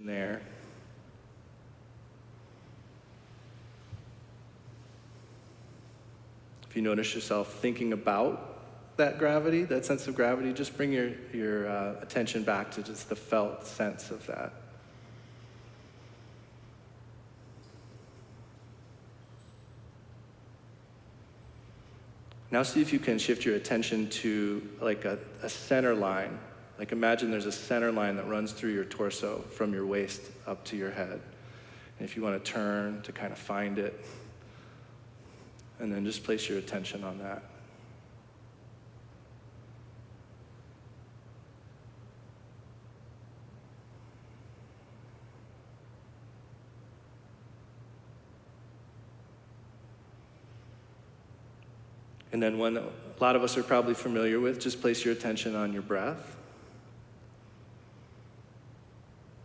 there. If you notice yourself thinking about that gravity, that sense of gravity, just bring your attention back to just the felt sense of that. Now see if you can shift your attention to like a center line. Like imagine there's a center line that runs through your torso from your waist up to your head. And if you want to turn to kind of find it, and then just place your attention on that. And then one that a lot of us are probably familiar with, just place your attention on your breath.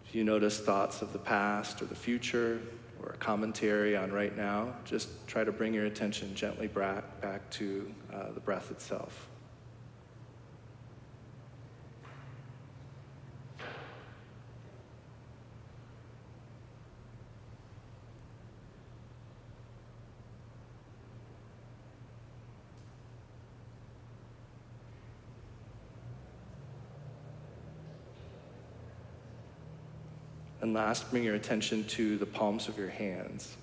If you notice thoughts of the past or the future or a commentary on right now, just try to bring your attention gently back to the breath itself. And last, bring your attention to the palms of your hands.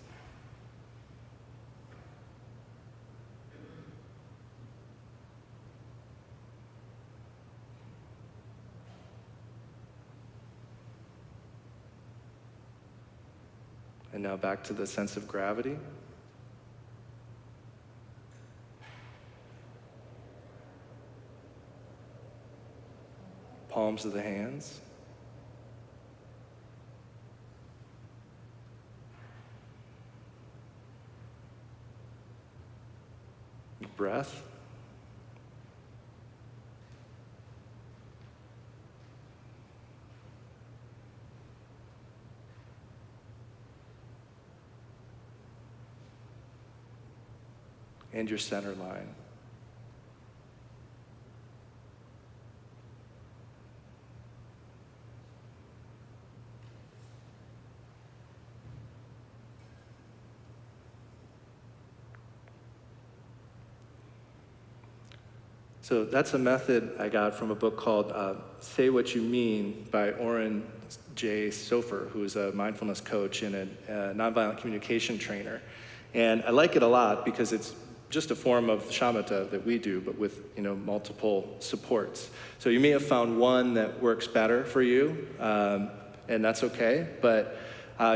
And now back to the sense of gravity. Palms of the hands. Breath. And your center line. So that's a method I got from a book called Say What You Mean by Oren J. Sofer, who is a mindfulness coach and a nonviolent communication trainer. And I like it a lot because it's just a form of shamatha that we do, but with multiple supports. So you may have found one that works better for you, and that's okay, but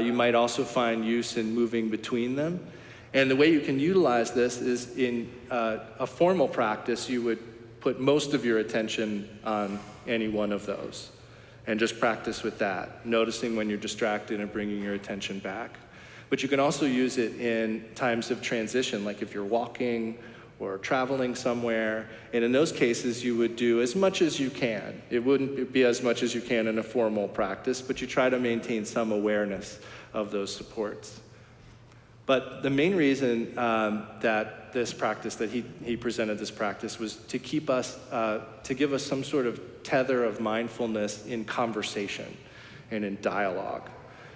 you might also find use in moving between them. And the way you can utilize this is in a formal practice, you would put most of your attention on any one of those and just practice with that, noticing when you're distracted and bringing your attention back. But you can also use it in times of transition, like if you're walking or traveling somewhere. And in those cases, you would do as much as you can. It wouldn't be as much as you can in a formal practice, but you try to maintain some awareness of those supports. But the main reason that this practice, that he presented this practice, was to keep us, to give us some sort of tether of mindfulness in conversation and in dialogue.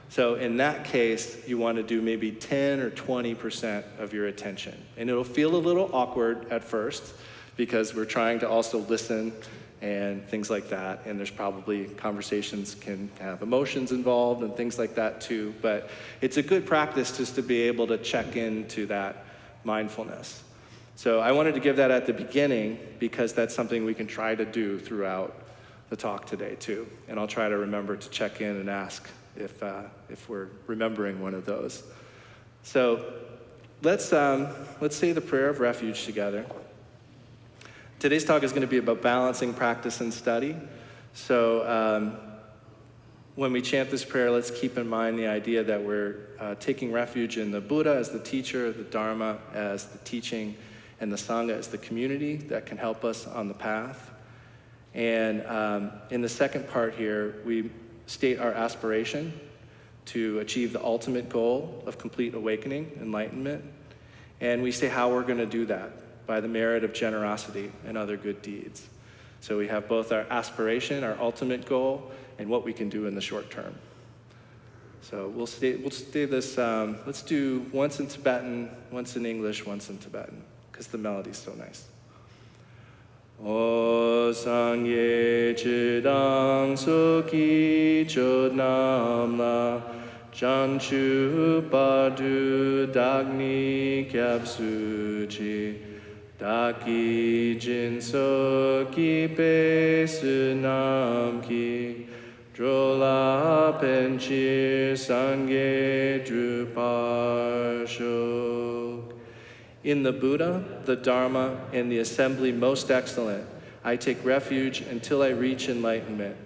So in that case, you want to do maybe 10 or 20% of your attention. And it'll feel a little awkward at first because we're trying to also listen and things like that. And there's probably conversations can have emotions involved and things like that too. But it's a good practice just to be able to check into that mindfulness. So I wanted to give that at the beginning because that's something we can try to do throughout the talk today too. And I'll try to remember to check in and ask if we're remembering one of those. So let's say the prayer of refuge together. Today's talk is going to be about balancing practice and study. So when we chant this prayer, let's keep in mind the idea that we're taking refuge in the Buddha as the teacher, the Dharma as the teaching, and the Sangha as the community that can help us on the path. And in the second part here, we state our aspiration to achieve the ultimate goal of complete awakening, enlightenment. And we say how we're going to do that, by the merit of generosity and other good deeds. So we have both our aspiration, our ultimate goal, and what we can do in the short term. So we'll stay this, let's do once in Tibetan, once in English, once in Tibetan, because the melody's so nice. O sangye chidang soki chodnam la janchu padu dagni kyapsu chi daki jinso ki pe sunam ki drola penchir sangye drupashok. In the Buddha, the Dharma, and the assembly most excellent, I take refuge until I reach enlightenment.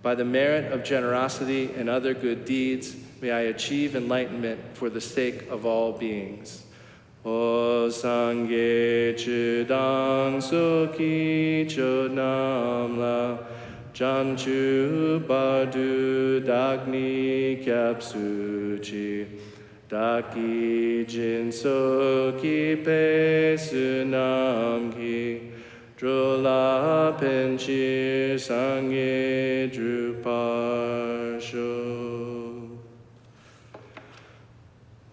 By the merit of generosity and other good deeds, may I achieve enlightenment for the sake of all beings. O Sangye Chidang Soki Chodnam La Janchu Bardu Dagni Kyapsu Chi Daki Jinso Ki Pe Sunam Ki Drola Penchir Sangye Drupasho.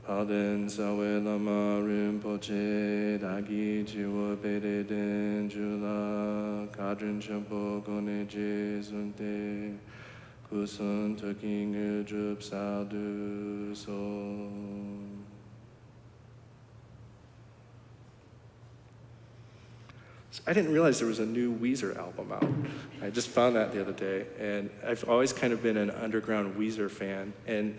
Alden Sawe Lama Rinpoche Dagi Jiwa Bede Den Jula Kadrin Champo Gone Jesunte Kusun Tuking Drup Saldu So. I didn't realize there was a new Weezer album out. I just found that the other day, and I've always kind of been an underground Weezer fan. And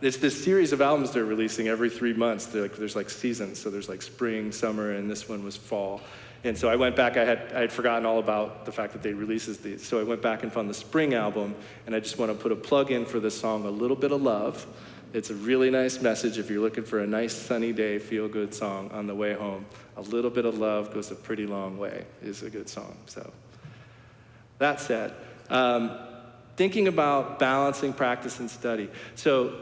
it's this series of albums they're releasing every 3 months. There's like seasons, so there's like spring, summer, and this one was fall. And so I went back, I had forgotten all about the fact that they releases these. So I went back and found the spring album, and I just want to put a plug in for the song, A Little Bit of Love. It's a really nice message if you're looking for a nice sunny day, feel-good song on the way home. A Little Bit of Love Goes a Pretty Long Way is a good song. So that said, thinking about balancing practice and study. So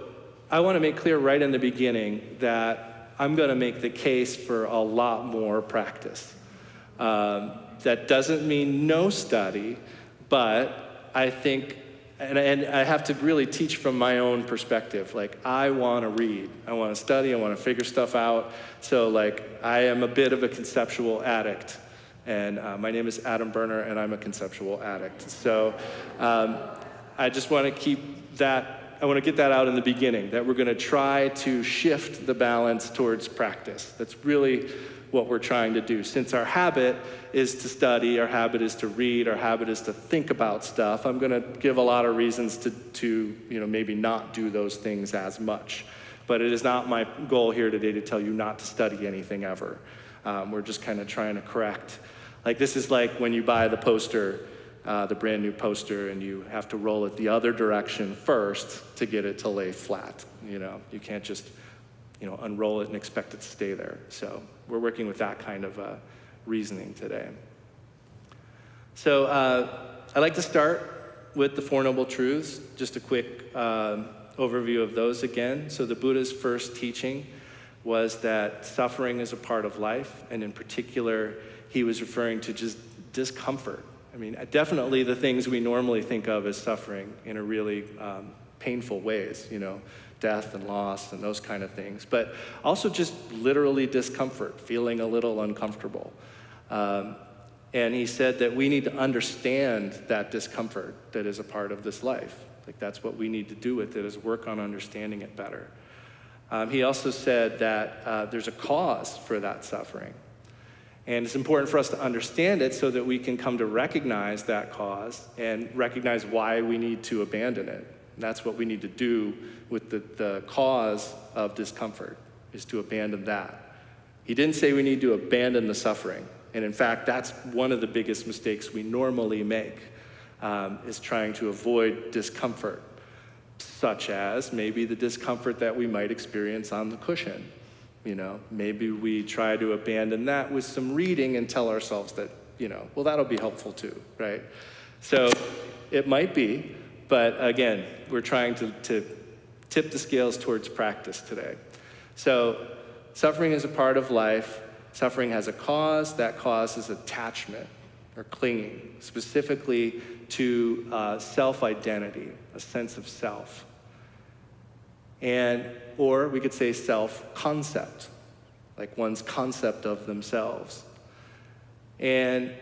I want to make clear right in the beginning that I'm going to make the case for a lot more practice. That doesn't mean no study, but I think, and I have to really teach from my own perspective. Like, I want to read, I want to study, I want to figure stuff out. So like, I am a bit of a conceptual addict. And my name is Adam Berner, and I'm a conceptual addict. So I just want to keep that, I want to get that out in the beginning, that we're going to try to shift the balance towards practice. That's really what we're trying to do. Since our habit is to study, our habit is to read, our habit is to think about stuff, I'm going to give a lot of reasons to maybe not do those things as much. But it is not my goal here today to tell you not to study anything ever. We're just kind of trying to correct. Like, this is like when you buy the poster, the brand new poster, and you have to roll it the other direction first to get it to lay flat. You can't just unroll it and expect it to stay there. So we're working with that kind of reasoning today. So I'd like to start with the Four Noble Truths, just a quick overview of those again. So the Buddha's first teaching was that suffering is a part of life, and in particular, he was referring to just discomfort. I mean, definitely the things we normally think of as suffering in a really painful ways, death and loss and those kind of things, but also just literally discomfort, feeling a little uncomfortable. And he said that we need to understand that discomfort that is a part of this life. Like, that's what we need to do with it, is work on understanding it better. He also said that there's a cause for that suffering. And it's important for us to understand it so that we can come to recognize that cause and recognize why we need to abandon it. And that's what we need to do with the cause of discomfort, is to abandon that. He didn't say we need to abandon the suffering. And in fact, that's one of the biggest mistakes we normally make, is trying to avoid discomfort, such as maybe the discomfort that we might experience on the cushion. Maybe we try to abandon that with some reading and tell ourselves that, well, that'll be helpful too, right? So it might be, but again, we're trying to tip the scales towards practice today. So suffering is a part of life. Suffering has a cause. That cause is attachment or clinging, specifically to self-identity, a sense of self. Or we could say self-concept, like one's concept of themselves. And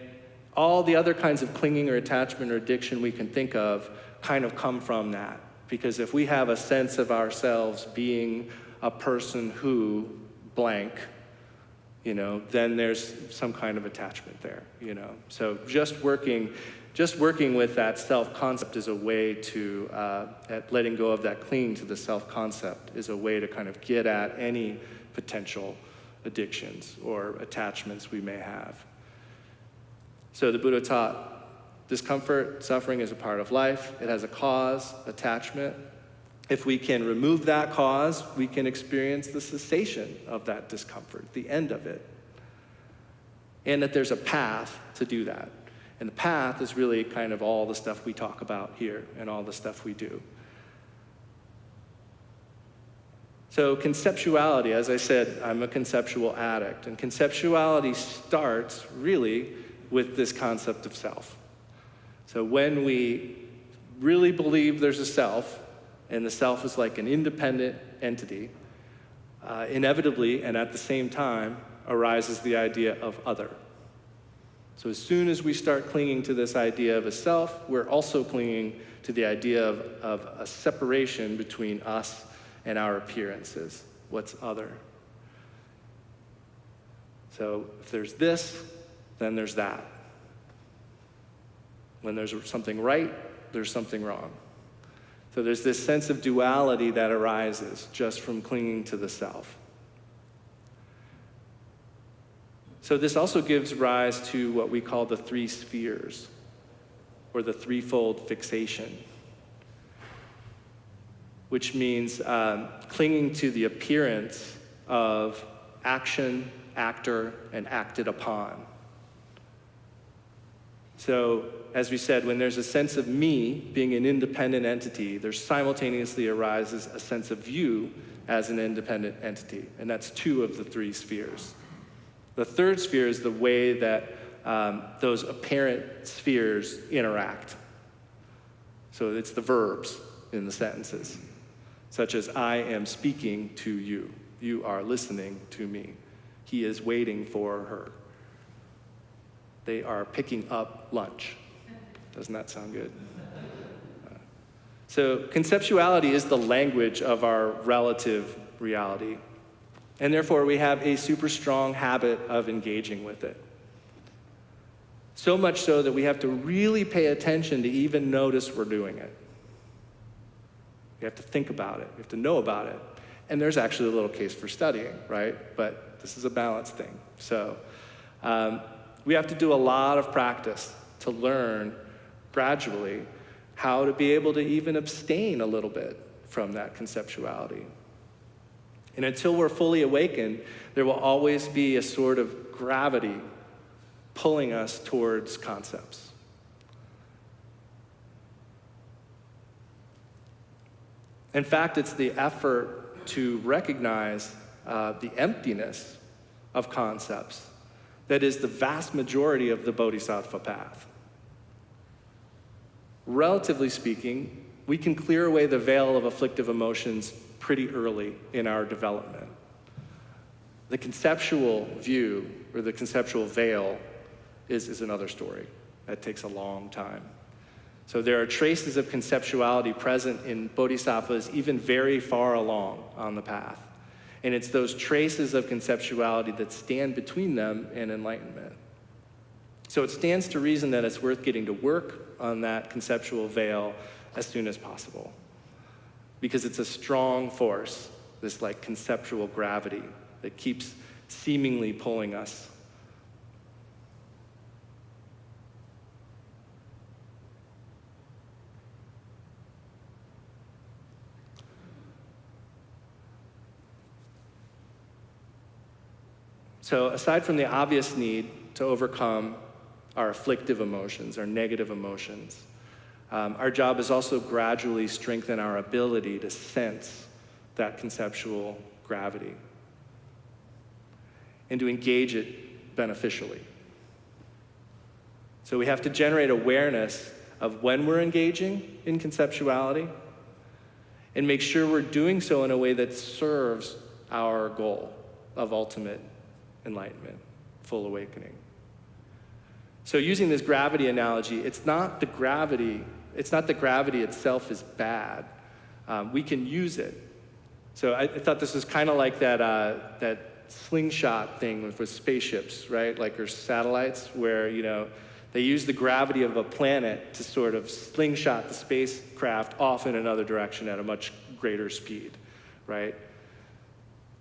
all the other kinds of clinging or attachment or addiction we can think of kind of come from that. Because if we have a sense of ourselves being a person who blank, then there's some kind of attachment there, So just working with that self-concept is a way to, at letting go of that clinging to the self-concept is a way to kind of get at any potential addictions or attachments we may have. So the Buddha taught discomfort, suffering is a part of life. It has a cause, attachment. If we can remove that cause, we can experience the cessation of that discomfort, the end of it. And that there's a path to do that. And the path is really kind of all the stuff we talk about here and all the stuff we do. So conceptuality, as I said, I'm a conceptual addict. And conceptuality starts really with this concept of self. So when we really believe there's a self, and the self is like an independent entity, inevitably and at the same time arises the idea of other. So as soon as we start clinging to this idea of a self, we're also clinging to the idea of a separation between us and our appearances, what's other. So if there's this, then there's that. When there's something right, there's something wrong. So there's this sense of duality that arises just from clinging to the self. So this also gives rise to what we call the three spheres, or the threefold fixation, which means clinging to the appearance of action, actor, and acted upon. So, as we said, when there's a sense of me being an independent entity, there simultaneously arises a sense of you as an independent entity, and that's two of the three spheres. The third sphere is the way that those apparent spheres interact. So it's the verbs in the sentences, such as I am speaking to you. You are listening to me. He is waiting for her. They are picking up lunch. Doesn't that sound good? So conceptuality is the language of our relative reality. And therefore, we have a super strong habit of engaging with it. So much so that we have to really pay attention to even notice we're doing it. We have to think about it. We have to know about it. And there's actually a little case for studying, right? But this is a balance thing. So we have to do a lot of practice to learn gradually how to be able to even abstain a little bit from that conceptuality. And until we're fully awakened, there will always be a sort of gravity pulling us towards concepts. In fact, it's the effort to recognize the emptiness of concepts that is the vast majority of the bodhisattva path. Relatively speaking, we can clear away the veil of afflictive emotions pretty early in our development. The conceptual view, or the conceptual veil, is another story. That takes a long time. So there are traces of conceptuality present in bodhisattvas even very far along on the path. And it's those traces of conceptuality that stand between them and enlightenment. So it stands to reason that it's worth getting to work on that conceptual veil as soon as possible. Because it's a strong force, this like conceptual gravity that keeps seemingly pulling us. So aside from the obvious need to overcome our afflictive emotions, our negative emotions, our job is also gradually strengthen our ability to sense that conceptual gravity and to engage it beneficially. So we have to generate awareness of when we're engaging in conceptuality and make sure we're doing so in a way that serves our goal of ultimate enlightenment, full awakening. So using this gravity analogy, it's not that gravity itself is bad. We can use it. So I thought this was kind of like that slingshot thing with spaceships, right? Like or satellites, where they use the gravity of a planet to sort of slingshot the spacecraft off in another direction at a much greater speed, right?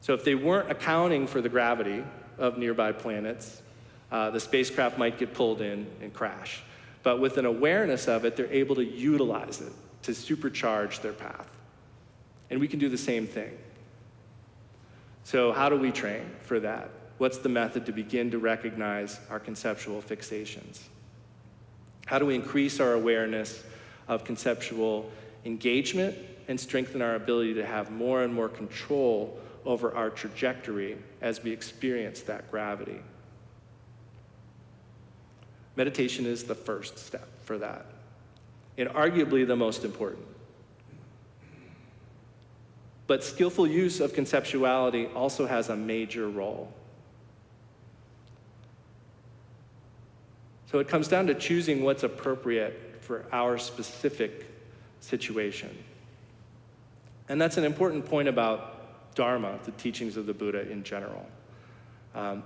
So if they weren't accounting for the gravity of nearby planets, the spacecraft might get pulled in and crash. But with an awareness of it, they're able to utilize it to supercharge their path. And we can do the same thing. So how do we train for that? What's the method to begin to recognize our conceptual fixations? How do we increase our awareness of conceptual engagement and strengthen our ability to have more and more control over our trajectory as we experience that gravity? Meditation is the first step for that, and arguably the most important. But skillful use of conceptuality also has a major role. So it comes down to choosing what's appropriate for our specific situation. And that's an important point about Dharma, the teachings of the Buddha in general.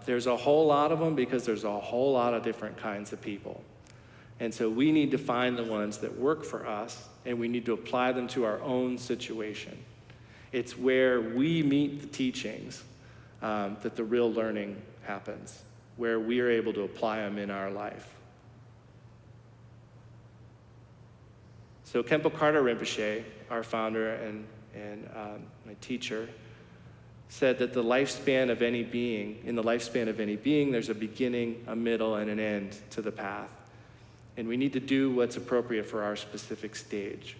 There's a whole lot of them because there's a whole lot of different kinds of people. And so we need to find the ones that work for us, and we need to apply them to our own situation. It's where we meet the teachings that the real learning happens, where we are able to apply them in our life. So Khenpo Karthar Rinpoche, our founder and my teacher, said that in the lifespan of any being, there's a beginning, a middle, and an end to the path. And we need to do what's appropriate for our specific stage.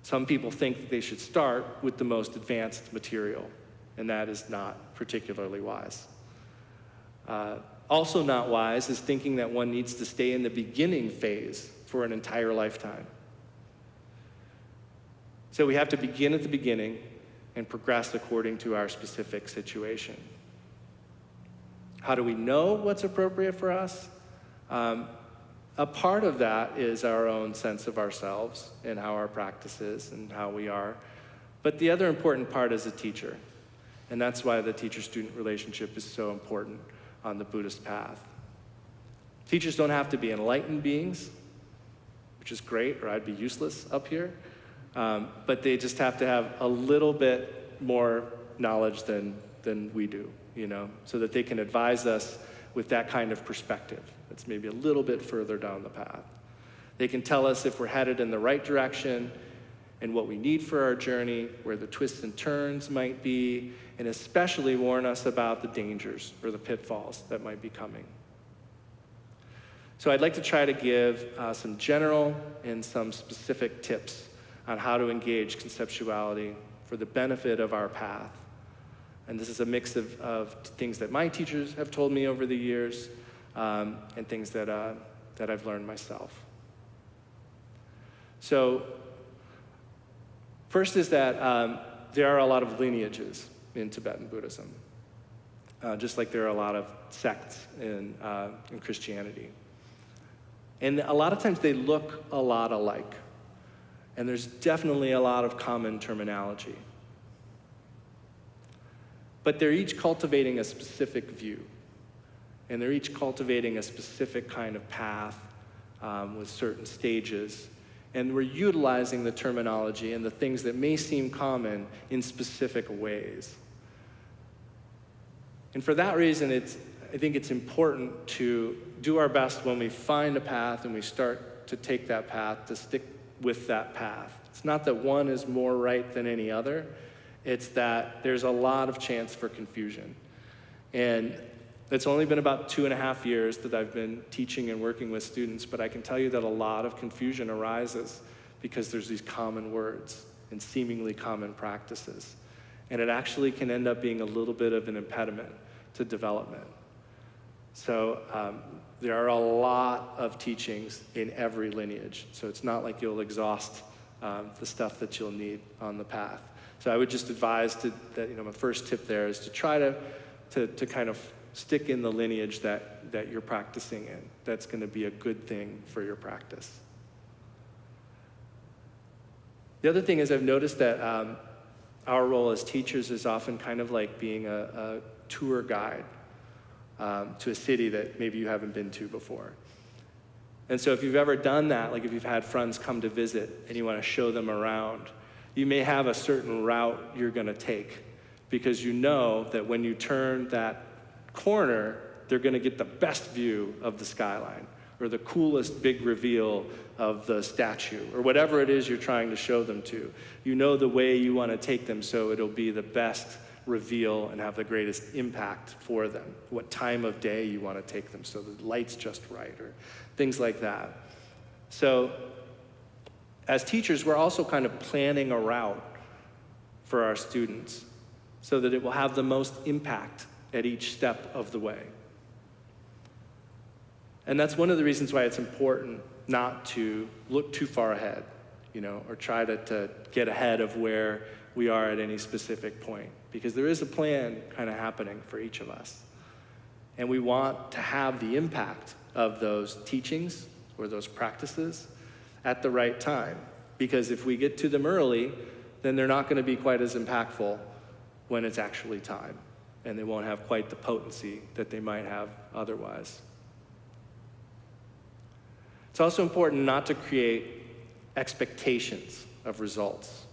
Some people think that they should start with the most advanced material, and that is not particularly wise. Also not wise is thinking that one needs to stay in the beginning phase for an entire lifetime. So we have to begin at the beginning and progress according to our specific situation. How do we know what's appropriate for us? A part of that is our own sense of ourselves and how our practice is and how we are. But the other important part is a teacher. And that's why the teacher-student relationship is so important on the Buddhist path. Teachers don't have to be enlightened beings, which is great, or I'd be useless up here. But they just have to have a little bit more knowledge than we do, so that they can advise us with that kind of perspective. It's maybe a little bit further down the path. They can tell us if we're headed in the right direction and what we need for our journey, where the twists and turns might be, and especially warn us about the dangers or the pitfalls that might be coming. So I'd like to try to give some general and some specific tips on how to engage conceptuality for the benefit of our path. And this is a mix of things that my teachers have told me over the years, and things that I've learned myself. So first is that there are a lot of lineages in Tibetan Buddhism, just like there are a lot of sects in Christianity. And a lot of times they look a lot alike. And there's definitely a lot of common terminology. But they're each cultivating a specific view. And they're each cultivating a specific kind of path with certain stages. And we're utilizing the terminology and the things that may seem common in specific ways. And for that reason, I think it's important to do our best when we find a path and we start to take that path, to stick with that path. It's not that one is more right than any other. It's that there's a lot of chance for confusion. And it's only been about 2.5 years that I've been teaching and working with students, but I can tell you that a lot of confusion arises because there's these common words and seemingly common practices. And it actually can end up being a little bit of an impediment to development. So there are a lot of teachings in every lineage. So it's not like you'll exhaust the stuff that you'll need on the path. So I would just advise that my first tip there is to try to kind of stick in the lineage that you're practicing in. That's going to be a good thing for your practice. The other thing is I've noticed that our role as teachers is often kind of like being a tour guide to a city that maybe you haven't been to before. And so if you've ever done that, like if you've had friends come to visit and you want to show them around, you may have a certain route you're going to take because you know that when you turn that corner, they're going to get the best view of the skyline or the coolest big reveal of the statue or whatever it is you're trying to show them to. You know the way you want to take them so it'll be the best reveal and have the greatest impact for them. What time of day you want to take them so the light's just right or things like that. So as teachers, we're also kind of planning a route for our students so that it will have the most impact at each step of the way. And that's one of the reasons why it's important not to look too far ahead, or try to get ahead of where we are at any specific point, because there is a plan kind of happening for each of us. And we want to have the impact of those teachings or those practices at the right time, because if we get to them early, then they're not going to be quite as impactful when it's actually time, and they won't have quite the potency that they might have otherwise. It's also important not to create expectations of results.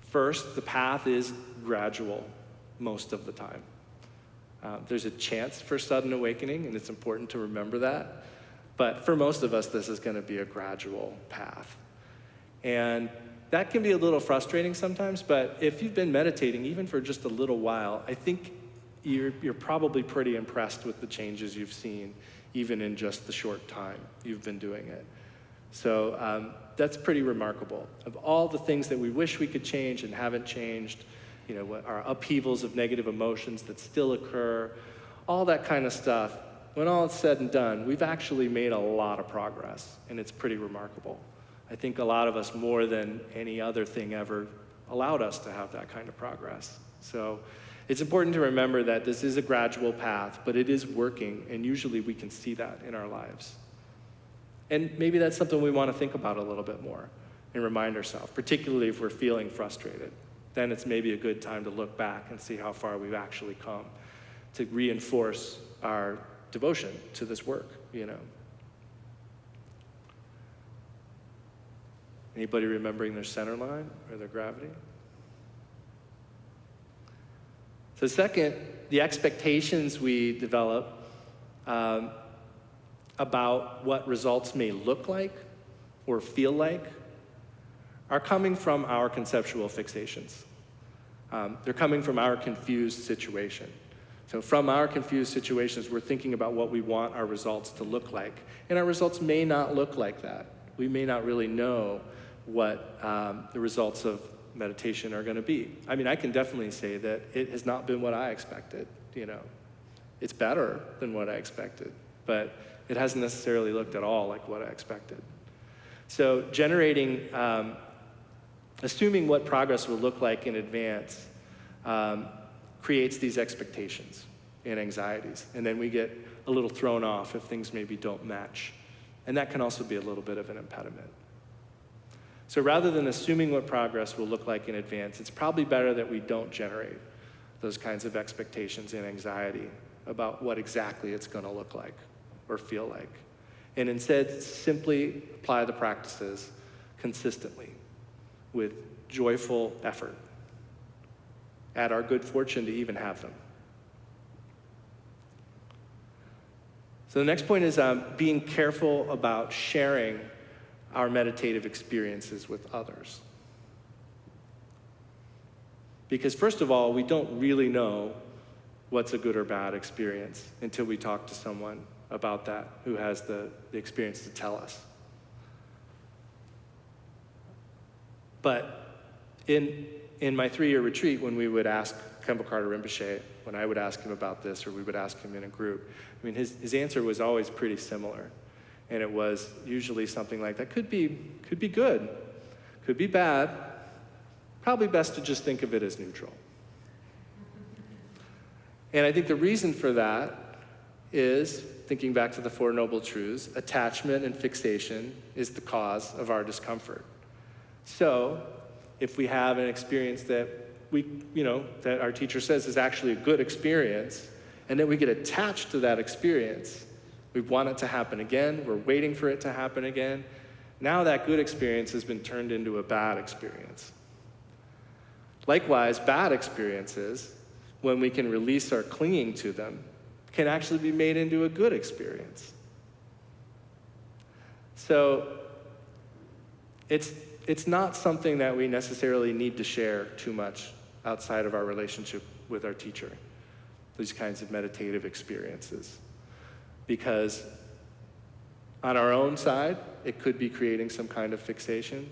First, the path is gradual most of the time. There's a chance for sudden awakening, and it's important to remember that. But for most of us, this is going to be a gradual path. And that can be a little frustrating sometimes, but if you've been meditating, even for just a little while, I think you're probably pretty impressed with the changes you've seen, even in just the short time you've been doing it. So that's pretty remarkable. Of all the things that we wish we could change and haven't changed, our upheavals of negative emotions that still occur, all that kind of stuff, when all is said and done, we've actually made a lot of progress, and it's pretty remarkable. I think a lot of us, more than any other thing ever, allowed us to have that kind of progress. So it's important to remember that this is a gradual path, but it is working, and usually we can see that in our lives. And maybe that's something we want to think about a little bit more and remind ourselves, particularly if we're feeling frustrated. Then it's maybe a good time to look back and see how far we've actually come to reinforce our devotion to this work, Anybody remembering their center line or their gravity? So second, the expectations we develop about what results may look like or feel like are coming from our conceptual fixations. They're coming from our confused situation. So from our confused situations, we're thinking about what we want our results to look like. And our results may not look like that. We may not really know what the results of meditation are going to be. I mean, I can definitely say that it has not been what I expected, It's better than what I expected, but it hasn't necessarily looked at all like what I expected. So assuming what progress will look like in advance creates these expectations and anxieties, and then we get a little thrown off if things maybe don't match. And that can also be a little bit of an impediment. So rather than assuming what progress will look like in advance, it's probably better that we don't generate those kinds of expectations and anxiety about what exactly it's going to look like or feel like. And instead, simply apply the practices consistently with joyful effort at our good fortune to even have them. So the next point is being careful about sharing our meditative experiences with others. Because first of all, we don't really know what's a good or bad experience until we talk to someone about that who has the experience to tell us. But in my 3-year retreat, when we would ask Khenpo Karthar Rinpoche, when I would ask him about this, or we would ask him in a group, I mean, his answer was always pretty similar. And it was usually something like that. Could be good, could be bad. Probably best to just think of it as neutral. And I think the reason for that is, thinking back to the Four Noble Truths, attachment and fixation is the cause of our discomfort. So, if we have an experience that that our teacher says is actually a good experience, and then we get attached to that experience, we want it to happen again, we're waiting for it to happen again, now that good experience has been turned into a bad experience. Likewise, bad experiences, when we can release our clinging to them, can actually be made into a good experience. So it's not something that we necessarily need to share too much outside of our relationship with our teacher, these kinds of meditative experiences. Because on our own side, it could be creating some kind of fixation.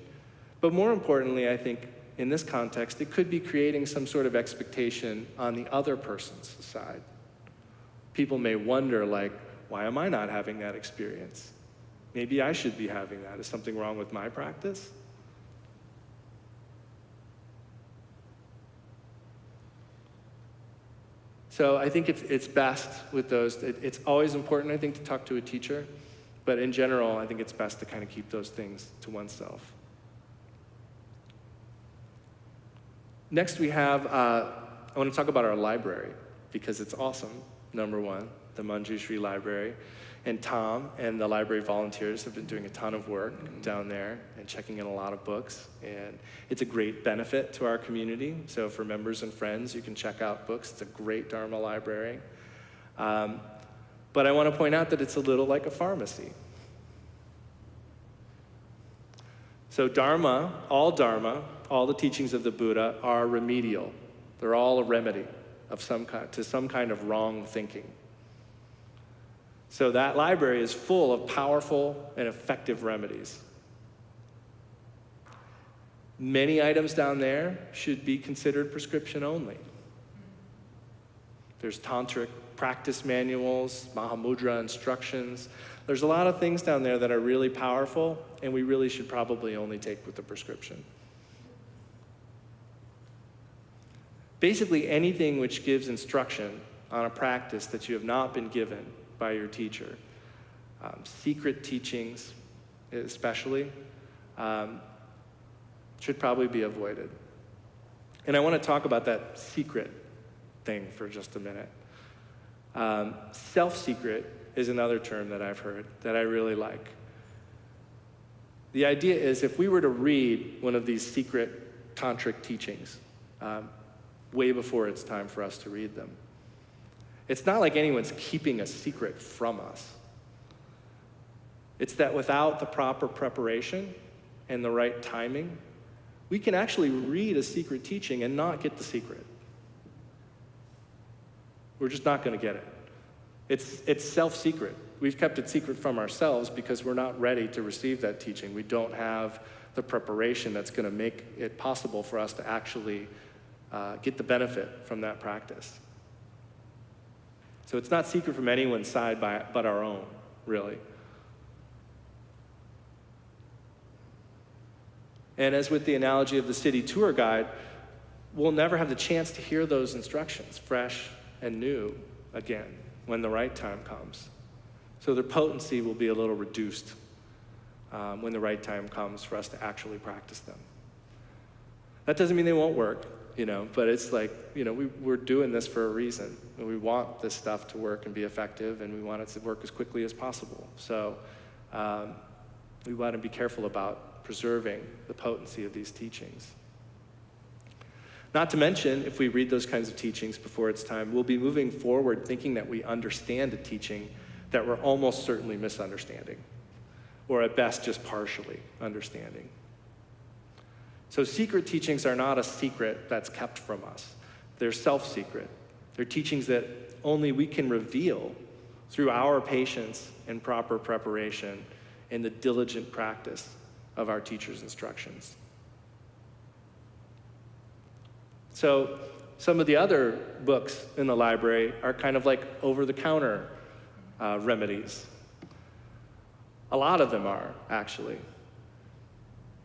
But more importantly, I think, in this context, it could be creating some sort of expectation on the other person's side. People may wonder, like, why am I not having that experience? Maybe I should be having that. Is something wrong with my practice? So I think it's best with those. It's always important, I think, to talk to a teacher. But in general, I think it's best to kind of keep those things to oneself. Next we have, I want to talk about our library, because it's awesome, number one, the Manjushri Library. And Tom and the library volunteers have been doing a ton of work down there and checking in a lot of books. And it's a great benefit to our community. So for members and friends, you can check out books. It's a great Dharma library. But I want to point out that it's a little like a pharmacy. So Dharma, all the teachings of the Buddha are remedial. They're all a remedy of some kind, to some kind of wrong thinking. So that library is full of powerful and effective remedies. Many items down there should be considered prescription only. There's tantric practice manuals, Mahamudra instructions. There's a lot of things down there that are really powerful, and we really should probably only take with the prescription. Basically, anything which gives instruction on a practice that you have not been given by your teacher, secret teachings especially, should probably be avoided. And I want to talk about that secret thing for just a minute. Self-secret is another term that I've heard that I really like. The idea is, if we were to read one of these secret tantric teachings, way before it's time for us to read them, it's not like anyone's keeping a secret from us. It's that without the proper preparation and the right timing, we can actually read a secret teaching and not get the secret. We're just not going to get it. It's self-secret. We've kept it secret from ourselves because we're not ready to receive that teaching. We don't have the preparation that's going to make it possible for us to actually get the benefit from that practice. So it's not secret from anyone's side but our own, really. And as with the analogy of the city tour guide, we'll never have the chance to hear those instructions, fresh and new, again, when the right time comes. So their potency will be a little reduced when the right time comes for us to actually practice them. That doesn't mean they won't work, but it's like, we're doing this for a reason. And we want this stuff to work and be effective, and we want it to work as quickly as possible. So we want to be careful about preserving the potency of these teachings. Not to mention, if we read those kinds of teachings before it's time, we'll be moving forward thinking that we understand a teaching that we're almost certainly misunderstanding, or at best just partially understanding. So secret teachings are not a secret that's kept from us. They're self-secret. They're teachings that only we can reveal through our patience and proper preparation and the diligent practice of our teacher's instructions. So some of the other books in the library are kind of like over-the-counter remedies. A lot of them are, actually.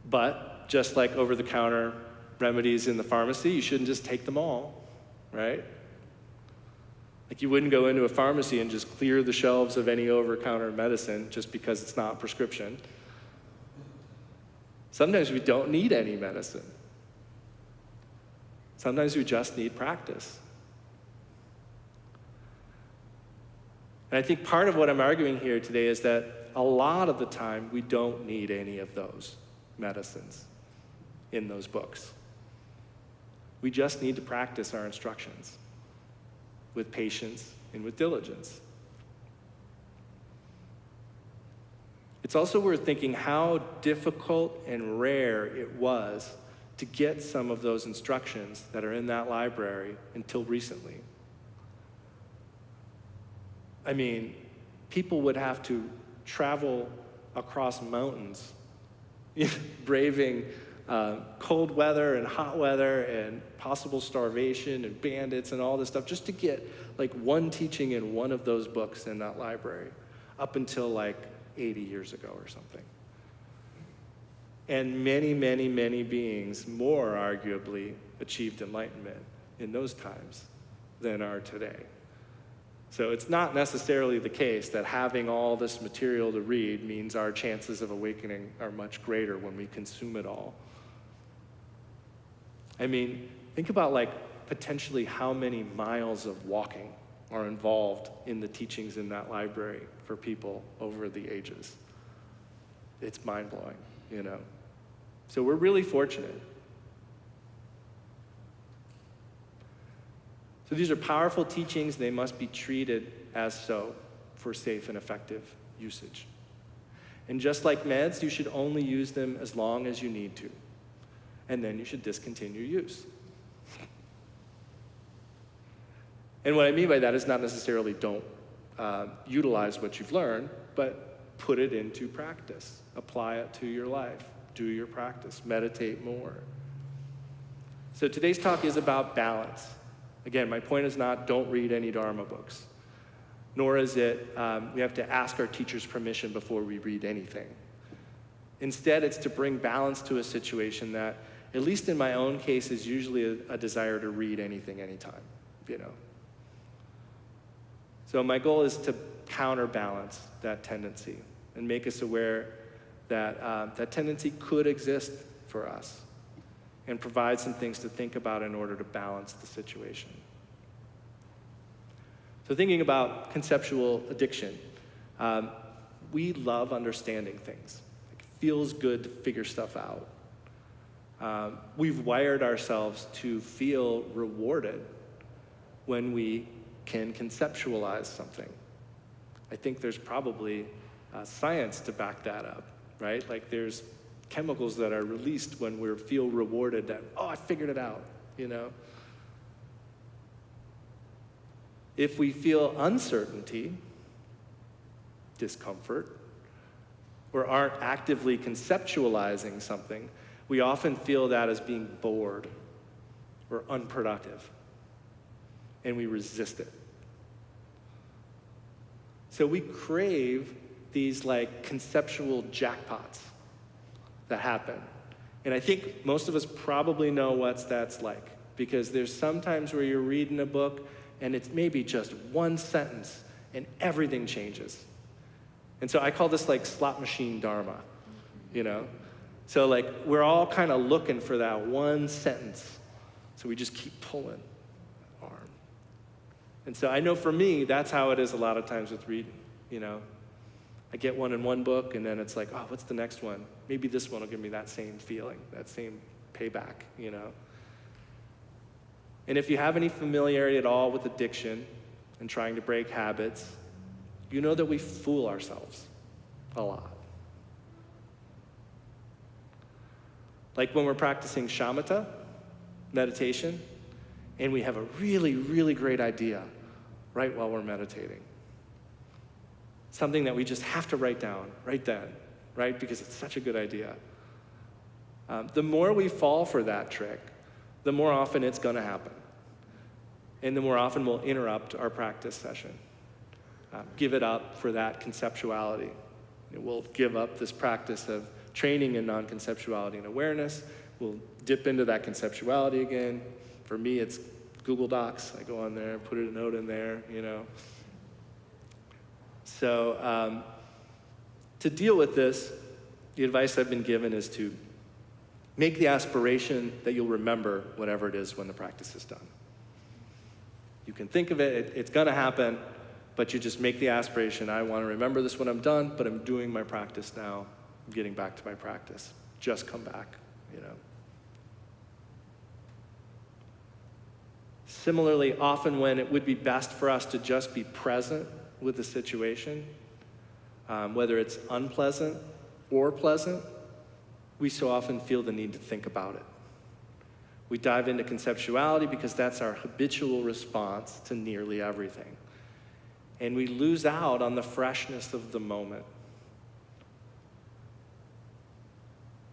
But just like over-the-counter remedies in the pharmacy, you shouldn't just take them all, right? Like you wouldn't go into a pharmacy and just clear the shelves of any over-the-counter medicine just because it's not prescription. Sometimes we don't need any medicine. Sometimes we just need practice. And I think part of what I'm arguing here today is that a lot of the time we don't need any of those medicines in those books. We just need to practice our instructions with patience and with diligence. It's also worth thinking how difficult and rare it was to get some of those instructions that are in that library until recently. I mean, people would have to travel across mountains, braving cold weather and hot weather and possible starvation and bandits and all this stuff just to get like one teaching in one of those books in that library up until like 80 years ago or something. And many, many, many beings more arguably achieved enlightenment in those times than are today. So it's not necessarily the case that having all this material to read means our chances of awakening are much greater when we consume it all. I mean, think about like potentially how many miles of walking are involved in the teachings in that library for people over the ages. It's mind-blowing, you know? So we're really fortunate. So these are powerful teachings. They must be treated as so for safe and effective usage. And just like meds, you should only use them as long as you need to. And then you should discontinue use. And what I mean by that is not necessarily don't utilize what you've learned, but put it into practice. Apply it to your life. Do your practice. Meditate more. So today's talk is about balance. Again, my point is not don't read any Dharma books, nor is it we have to ask our teacher's permission before we read anything. Instead, it's to bring balance to a situation that, at least in my own case, is usually a desire to read anything, anytime, you know. So my goal is to counterbalance that tendency and make us aware that that tendency could exist for us and provide some things to think about in order to balance the situation. So thinking about conceptual addiction, we love understanding things. It feels good to figure stuff out. We've wired ourselves to feel rewarded when we can conceptualize something. I think there's probably science to back that up, right? Like there's chemicals that are released when we feel rewarded that, oh, I figured it out, you know? If we feel uncertainty, discomfort, or aren't actively conceptualizing something, we often feel that as being bored or unproductive, and we resist it. So we crave these like conceptual jackpots that happen. And I think most of us probably know what that's like, because there's sometimes where you're reading a book and it's maybe just one sentence and everything changes. And so I call this like slot machine dharma, you know? So like we're all kind of looking for that one sentence. So we just keep pulling arm. And so I know for me, that's how it is a lot of times with reading, you know? I get one in one book, and then it's like, oh, what's the next one? Maybe this one will give me that same feeling, that same payback, you know? And if you have any familiarity at all with addiction and trying to break habits, you know that we fool ourselves a lot. Like when we're practicing shamatha, meditation, and we have a really, really great idea right while we're meditating. Something that we just have to write down right then, right? Because it's such a good idea. The more we fall for that trick, the more often it's going to happen. And the more often we'll interrupt our practice session. Give it up for that conceptuality We'll give up this practice of training in non-conceptuality and awareness. We'll dip into that conceptuality again. For me, it's Google Docs. I go on there, put a note in there, So to deal with this, the advice I've been given is to make the aspiration that you'll remember whatever it is when the practice is done. You can think of it, it's gonna happen, but you just make the aspiration, I wanna remember this when I'm done, but I'm doing my practice now. I'm getting back to my practice. Just come back, Similarly, often when it would be best for us to just be present with the situation, whether it's unpleasant or pleasant, we so often feel the need to think about it. We dive into conceptuality because that's our habitual response to nearly everything. And we lose out on the freshness of the moment.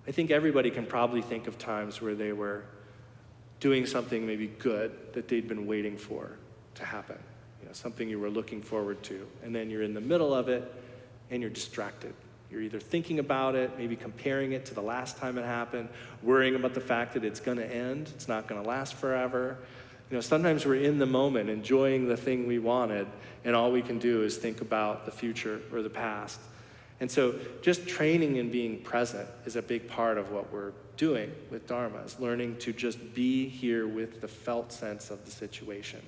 I think everybody can probably think of times where they were doing something maybe good that they'd been waiting for to happen. Something you were looking forward to. And then you're in the middle of it and you're distracted. You're either thinking about it, maybe comparing it to the last time it happened, worrying about the fact that it's gonna end, it's not gonna last forever. Sometimes we're in the moment, enjoying the thing we wanted, and all we can do is think about the future or the past. And so just training and being present is a big part of what we're doing with Dharma, is learning to just be here with the felt sense of the situation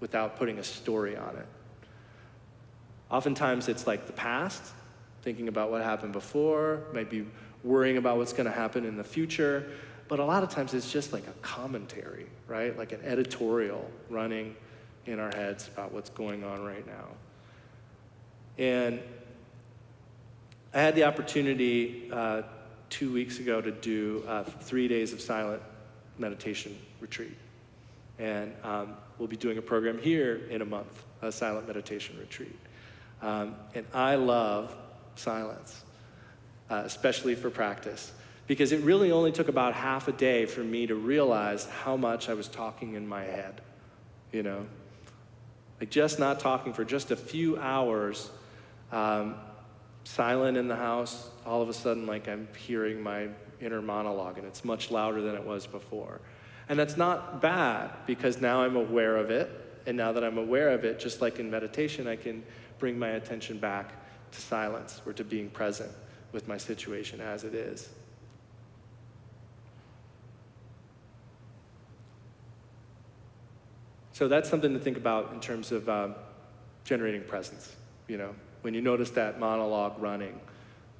without putting a story on it. Oftentimes it's like the past, thinking about what happened before, might be worrying about what's gonna happen in the future, but a lot of times it's just like a commentary, right? Like an editorial running in our heads about what's going on right now. And I had the opportunity 2 weeks ago to do 3 days of silent meditation retreat. And we'll be doing a program here in a month, a silent meditation retreat. And I love silence, especially for practice, because it really only took about half a day for me to realize how much I was talking in my head, Like just not talking for just a few hours, silent in the house, all of a sudden like I'm hearing my inner monologue and it's much louder than it was before. And that's not bad because now I'm aware of it. And now that I'm aware of it, just like in meditation, I can bring my attention back to silence or to being present with my situation as it is. So that's something to think about in terms of generating presence. When you notice that monologue running,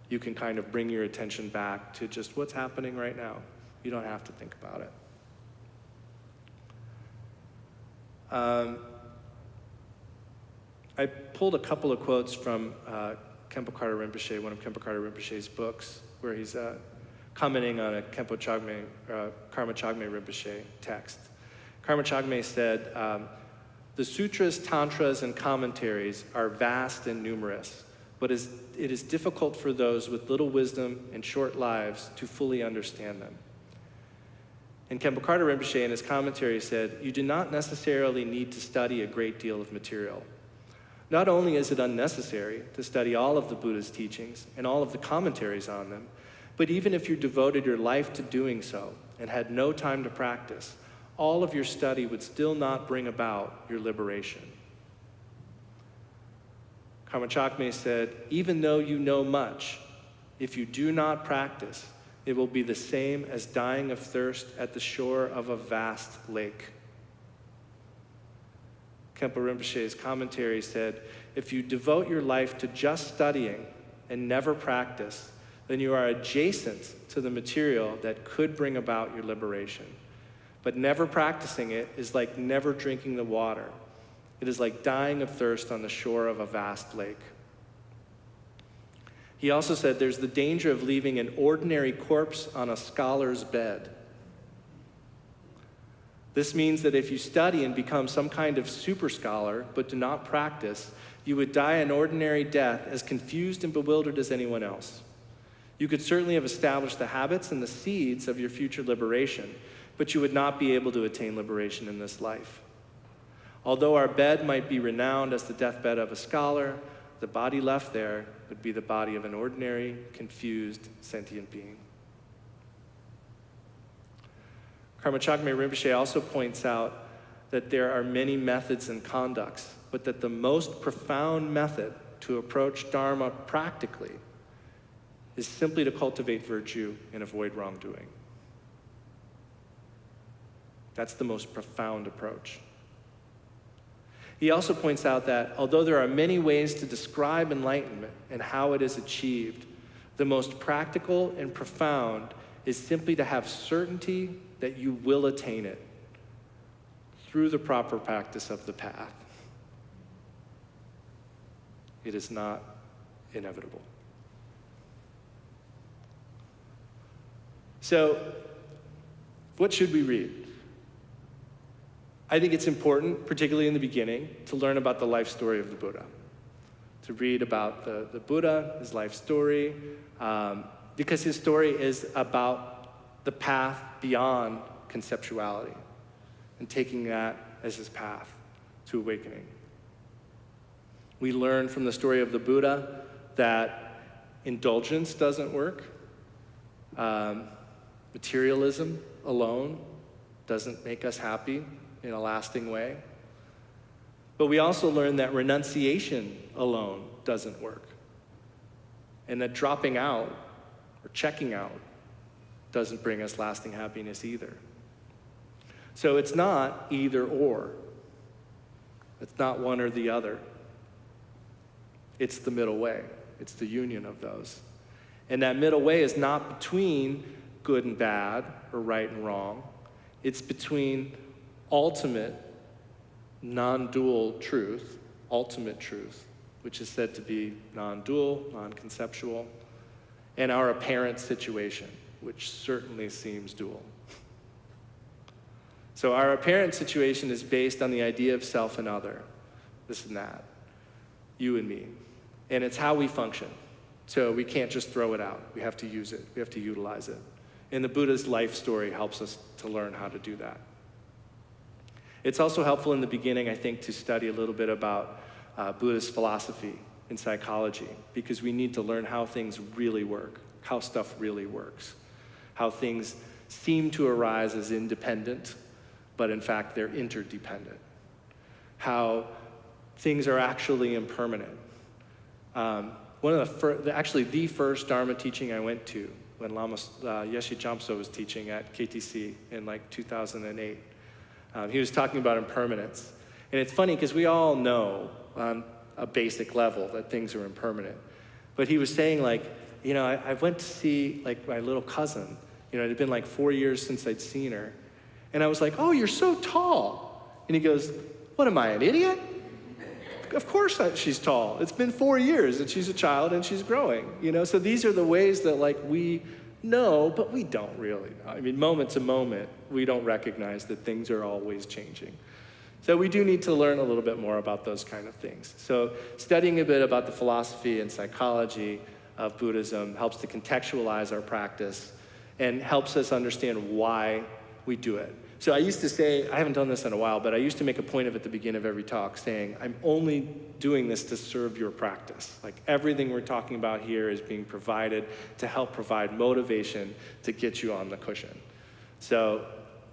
you can kind of bring your attention back to just what's happening right now. You don't have to think about it. I pulled a couple of quotes from Khenpo Karthar Rinpoche, one of Khenpo Karthar Rinpoche's books, where he's commenting on a Karma Kagyu Rinpoche text. Karma Kagyu said, the sutras, tantras, and commentaries are vast and numerous, but it is difficult for those with little wisdom and short lives to fully understand them. And Khenpo Karthar Rinpoche in his commentary said, you do not necessarily need to study a great deal of material. Not only is it unnecessary to study all of the Buddha's teachings and all of the commentaries on them, but even if you devoted your life to doing so and had no time to practice, all of your study would still not bring about your liberation. Karma Kagyu said, even though you know much, if you do not practice, it will be the same as dying of thirst at the shore of a vast lake. Khenpo Rinpoche's commentary said, if you devote your life to just studying and never practice, then you are adjacent to the material that could bring about your liberation. But never practicing it is like never drinking the water. It is like dying of thirst on the shore of a vast lake. He also said there's the danger of leaving an ordinary corpse on a scholar's bed. This means that if you study and become some kind of super scholar but do not practice, you would die an ordinary death as confused and bewildered as anyone else. You could certainly have established the habits and the seeds of your future liberation, but you would not be able to attain liberation in this life. Although our bed might be renowned as the deathbed of a scholar, the body left there would be the body of an ordinary, confused, sentient being. Karma Kagyu Rinpoche also points out that there are many methods and conducts, but that the most profound method to approach Dharma practically is simply to cultivate virtue and avoid wrongdoing. That's the most profound approach. He also points out that although there are many ways to describe enlightenment and how it is achieved, the most practical and profound is simply to have certainty that you will attain it through the proper practice of the path. It is not inevitable. So, what should we read? I think it's important, particularly in the beginning, to learn about the life story of the Buddha. To read about the Buddha, his life story, because his story is about the path beyond conceptuality and taking that as his path to awakening. We learn from the story of the Buddha that indulgence doesn't work. Materialism alone doesn't make us happy in a lasting way. But we also learn that renunciation alone doesn't work. And that dropping out or checking out doesn't bring us lasting happiness either. So it's not either or. It's not one or the other. It's the middle way. It's the union of those. And that middle way is not between good and bad or right and wrong. It's between ultimate, non-dual truth, ultimate truth, which is said to be non-dual, non-conceptual, and our apparent situation, which certainly seems dual. So our apparent situation is based on the idea of self and other, this and that, you and me. And it's how we function. So we can't just throw it out. We have to use it. We have to utilize it. And the Buddha's life story helps us to learn how to do that. It's also helpful in the beginning, I think, to study a little bit about Buddhist philosophy and psychology, because we need to learn how things really work, how stuff really works, how things seem to arise as independent, but in fact they're interdependent, how things are actually impermanent. One of the first Dharma teaching I went to when Lama Yeshe Chamso was teaching at KTC in like 2008. He was talking about impermanence. And it's funny because we all know on a basic level that things are impermanent. But he was saying I went to see like my little cousin. It had been like 4 years since I'd seen her. And I was like, oh, you're so tall. And he goes, what am I, an idiot? Of course she's tall. It's been 4 years and she's a child and she's growing. So these are the ways that we know, but we don't really know. I mean, moment to moment, we don't recognize that things are always changing. So we do need to learn a little bit more about those kind of things. So studying a bit about the philosophy and psychology of Buddhism helps to contextualize our practice and helps us understand why we do it. So I used to say, I haven't done this in a while, but I used to make a point of at the beginning of every talk saying, I'm only doing this to serve your practice. Like everything we're talking about here is being provided to help provide motivation to get you on the cushion. So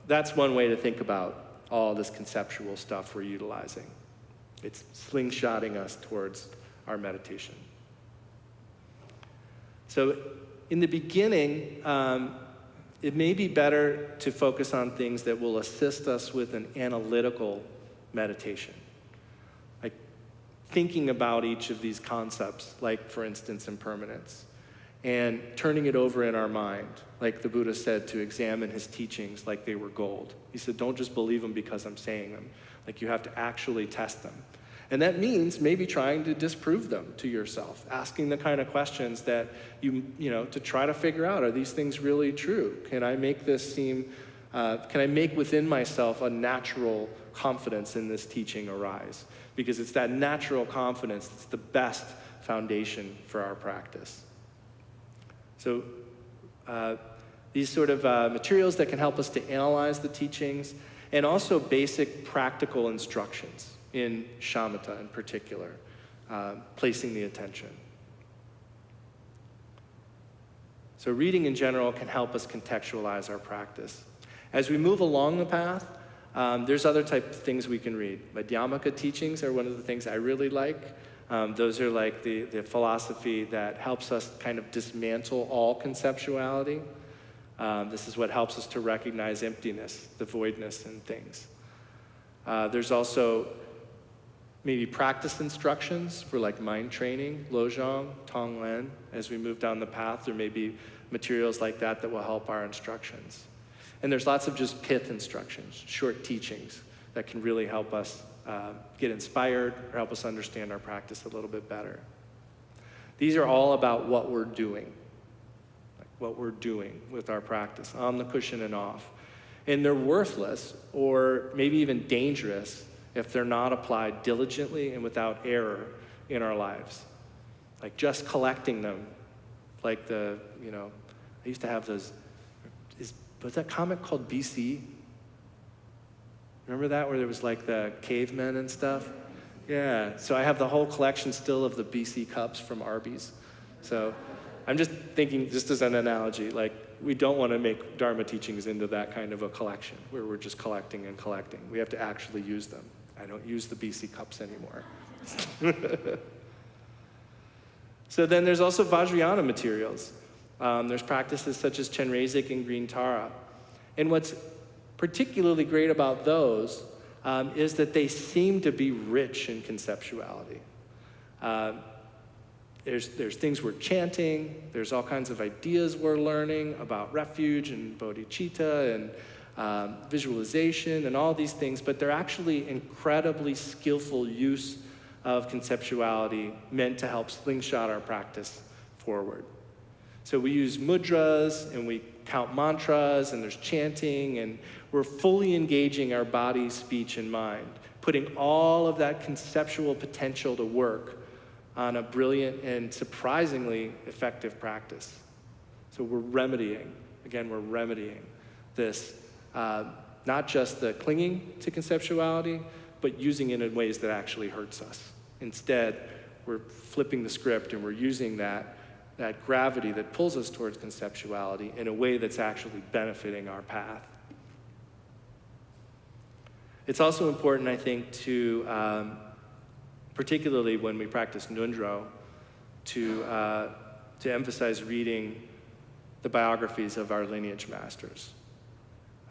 that's one way to think about all this conceptual stuff we're utilizing. It's slingshotting us towards our meditation. So in the beginning, it may be better to focus on things that will assist us with an analytical meditation. Like thinking about each of these concepts, like for instance, impermanence, and turning it over in our mind, like the Buddha said, to examine his teachings like they were gold. He said, don't just believe them because I'm saying them. Like you have to actually test them. And that means maybe trying to disprove them to yourself, asking the kind of questions that to try to figure out, are these things really true? Can I make this seem, can I make within myself a natural confidence in this teaching arise? Because it's that natural confidence that's the best foundation for our practice. So these sort of materials that can help us to analyze the teachings, and also basic practical instructions in shamatha in particular. placing the attention. So reading in general can help us contextualize our practice. As we move along the path, there's other type of things we can read. Madhyamaka teachings are one of the things I really like. Those are like the philosophy that helps us kind of dismantle all conceptuality. This is what helps us to recognize emptiness, the voidness in things. There's also maybe practice instructions for like mind training, Lojong, Tonglen. As we move down the path, there may be materials like that that will help our instructions. And there's lots of just pith instructions, short teachings that can really help us get inspired or help us understand our practice a little bit better. These are all about what we're doing, like what we're doing with our practice, on the cushion and off. And they're worthless or maybe even dangerous if they're not applied diligently and without error in our lives. Like just collecting them, like I used to have those, was that comic called BC? Remember that, where there was like the cavemen and stuff? Yeah, so I have the whole collection still of the BC cups from Arby's. So I'm just thinking, just as an analogy, like we don't want to make Dharma teachings into that kind of a collection where we're just collecting and collecting. We have to actually use them. I don't use the BC cups anymore. So then there's also Vajrayana materials. There's practices such as Chenrezig and Green Tara. And what's particularly great about those is that they seem to be rich in conceptuality. There's things we're chanting, there's all kinds of ideas we're learning about refuge and bodhicitta and visualization and all these things, but they're actually incredibly skillful use of conceptuality meant to help slingshot our practice forward. So we use mudras and we count mantras and there's chanting and we're fully engaging our body, speech, and mind, putting all of that conceptual potential to work on a brilliant and surprisingly effective practice. So we're remedying this, not just the clinging to conceptuality, but using it in ways that actually hurts us. Instead, we're flipping the script and we're using that gravity that pulls us towards conceptuality in a way that's actually benefiting our path. It's also important, I think, to, particularly when we practice Nundro, to emphasize reading the biographies of our lineage masters.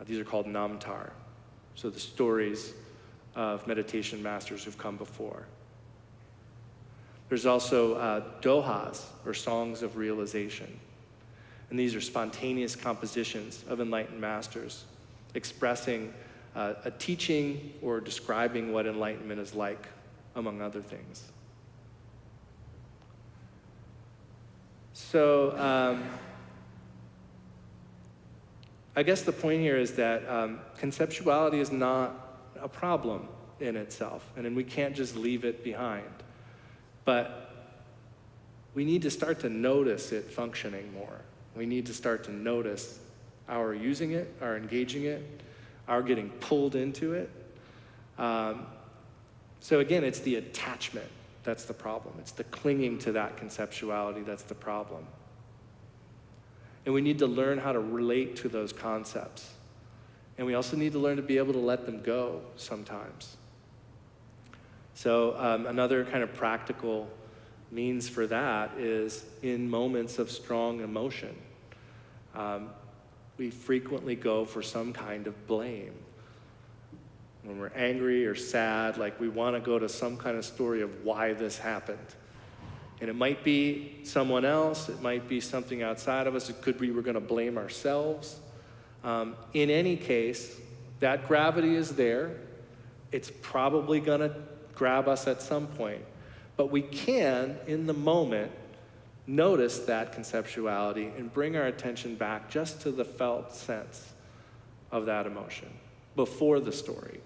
These are called namtar, so the stories of meditation masters who've come before. There's also dohas, or songs of realization. And these are spontaneous compositions of enlightened masters expressing a teaching or describing what enlightenment is like, among other things. So I guess the point here is that conceptuality is not a problem in itself, and we can't just leave it behind. But we need to start to notice it functioning more. We need to start to notice our using it, our engaging it, our getting pulled into it. So again, it's the attachment that's the problem. It's the clinging to that conceptuality that's the problem. And we need to learn how to relate to those concepts. And we also need to learn to be able to let them go sometimes. So another kind of practical means for that is in moments of strong emotion. We frequently go for some kind of blame. When we're angry or sad, like we want to go to some kind of story of why this happened. And it might be someone else, it might be something outside of us, it could be we're going to blame ourselves. In any case, that gravity is there. It's probably going to grab us at some point. But we can, in the moment, notice that conceptuality and bring our attention back just to the felt sense of that emotion before the story.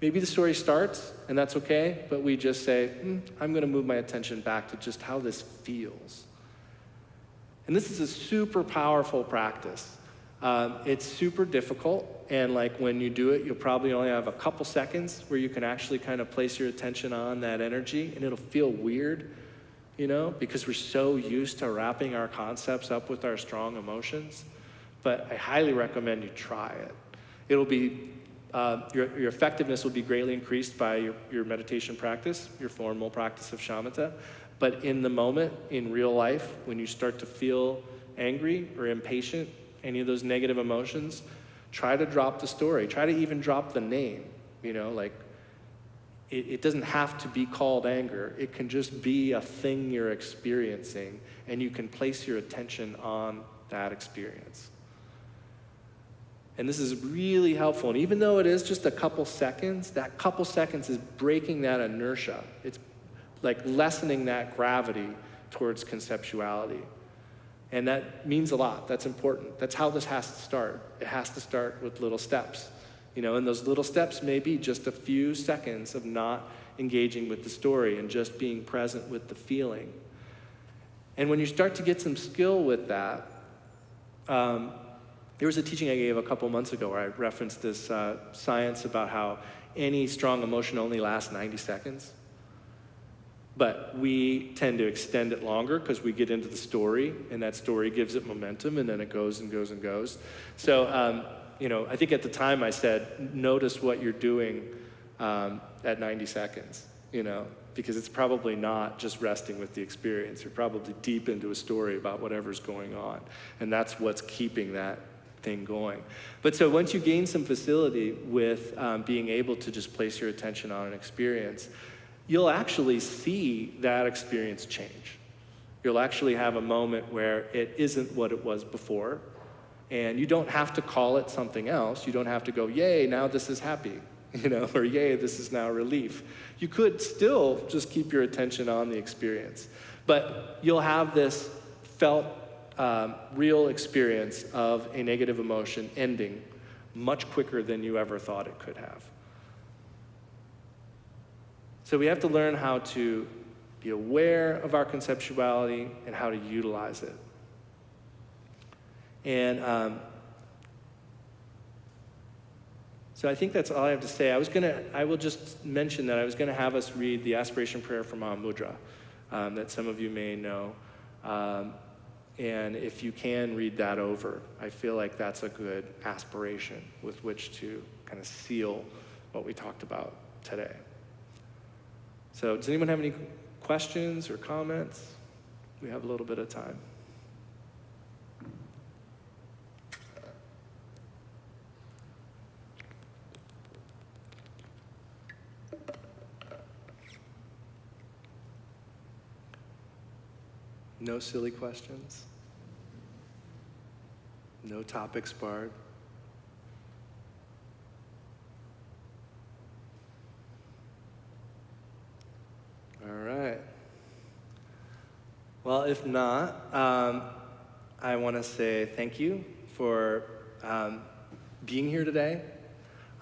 Maybe the story starts, and that's okay, but we just say, I'm going to move my attention back to just how this feels. And this is a super powerful practice. It's super difficult, and like when you do it, you'll probably only have a couple seconds where you can actually kind of place your attention on that energy, and it'll feel weird, you know, because we're so used to wrapping our concepts up with our strong emotions. But I highly recommend you try it. It'll be, your effectiveness will be greatly increased by your meditation practice, your formal practice of shamatha. But in the moment, in real life, when you start to feel angry or impatient, any of those negative emotions, try to drop the story. Try to even drop the name, you know, like it doesn't have to be called anger. It can just be a thing you're experiencing, and you can place your attention on that experience. And this is really helpful. And even though it is just a couple seconds, that couple seconds is breaking that inertia. It's like lessening that gravity towards conceptuality. And that means a lot. That's important. That's how this has to start. It has to start with little steps. You know, and those little steps may be just a few seconds of not engaging with the story and just being present with the feeling. And when you start to get some skill with that, there was a teaching I gave a couple months ago where I referenced this science about how any strong emotion only lasts 90 seconds. But we tend to extend it longer because we get into the story, and that story gives it momentum, and then it goes and goes and goes. So, you know, I think at the time I said, notice what you're doing at 90 seconds, you know, because it's probably not just resting with the experience. You're probably deep into a story about whatever's going on, and that's what's keeping that thing going. But so once you gain some facility with being able to just place your attention on an experience, you'll actually see that experience change. You'll actually have a moment where it isn't what it was before, and you don't have to call it something else. You don't have to go, yay, now this is happy, you know, or yay, this is now relief. You could still just keep your attention on the experience, but you'll have this felt real experience of a negative emotion ending much quicker than you ever thought it could have. So we have to learn how to be aware of our conceptuality and how to utilize it. And so I think that's all I have to say. I will just mention that I was gonna have us read the aspiration prayer from Mahamudra that some of you may know. And if you can read that over, I feel like that's a good aspiration with which to kind of seal what we talked about today. So does anyone have any questions or comments? We have a little bit of time. No silly questions? No topics barred? All right. Well, if not, I want to say thank you for being here today.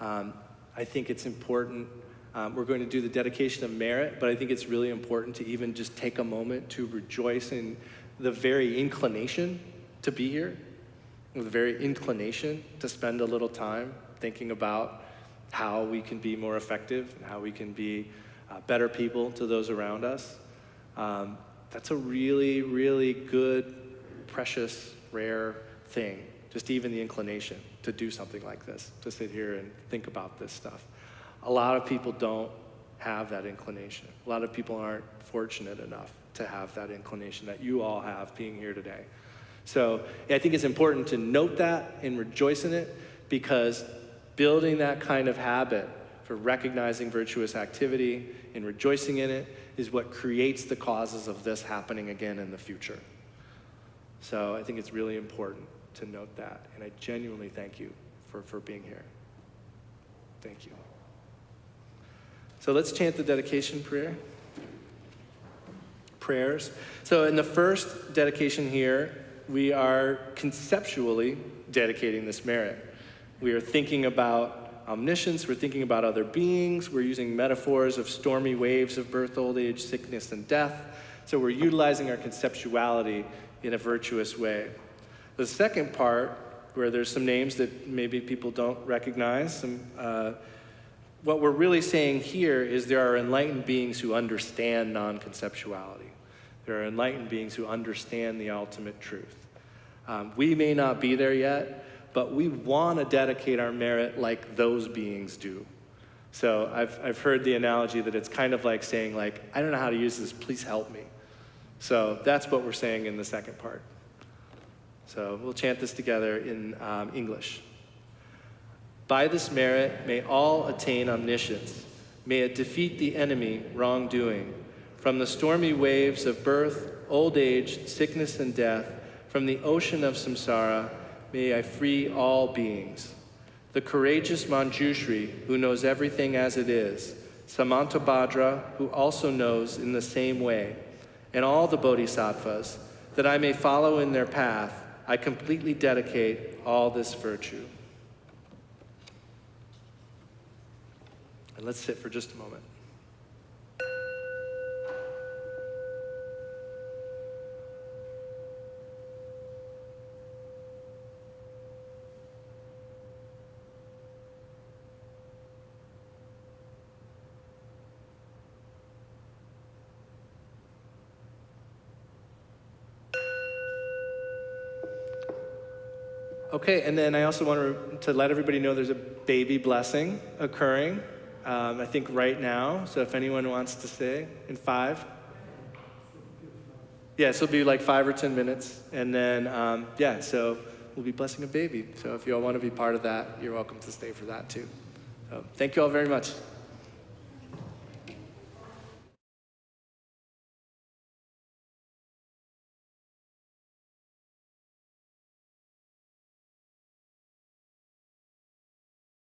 I think it's important. We're going to do the dedication of merit, but I think it's really important to even just take a moment to rejoice in the very inclination to be here, the very inclination to spend a little time thinking about how we can be more effective and how we can be better people to those around us. That's a really, really good, precious, rare thing, just even the inclination to do something like this, to sit here and think about this stuff. A lot of people don't have that inclination. A lot of people aren't fortunate enough to have that inclination that you all have being here today. So I think it's important to note that and rejoice in it, because building that kind of habit for recognizing virtuous activity and rejoicing in it is what creates the causes of this happening again in the future. So I think it's really important to note that, and I genuinely thank you for being here. Thank you. So let's chant the dedication prayers. So in the first dedication here, we are conceptually dedicating this merit. We are thinking about omniscience, we're thinking about other beings, we're using metaphors of stormy waves of birth, old age, sickness, and death. So we're utilizing our conceptuality in a virtuous way. The second part where there's some names that maybe people don't recognize. What we're really saying here is there are enlightened beings who understand non-conceptuality. There are enlightened beings who understand the ultimate truth. We may not be there yet, but we want to dedicate our merit like those beings do. So I've heard the analogy that it's kind of like saying, like, I don't know how to use this, please help me. So that's what we're saying in the second part. So we'll chant this together in English. By this merit, may all attain omniscience. May it defeat the enemy, wrongdoing. From the stormy waves of birth, old age, sickness, and death, from the ocean of samsara, may I free all beings. The courageous Manjushri, who knows everything as it is, Samantabhadra, who also knows in the same way, and all the bodhisattvas, that I may follow in their path, I completely dedicate all this virtue. And let's sit for just a moment. Okay, and then I also want to let everybody know there's a baby blessing occurring, I think right now. So if anyone wants to say in 5. Yeah, so it'll be like 5 or 10 minutes. And then, yeah, so we'll be blessing a baby. So if you all want to be part of that, you're welcome to stay for that too. So thank you all very much.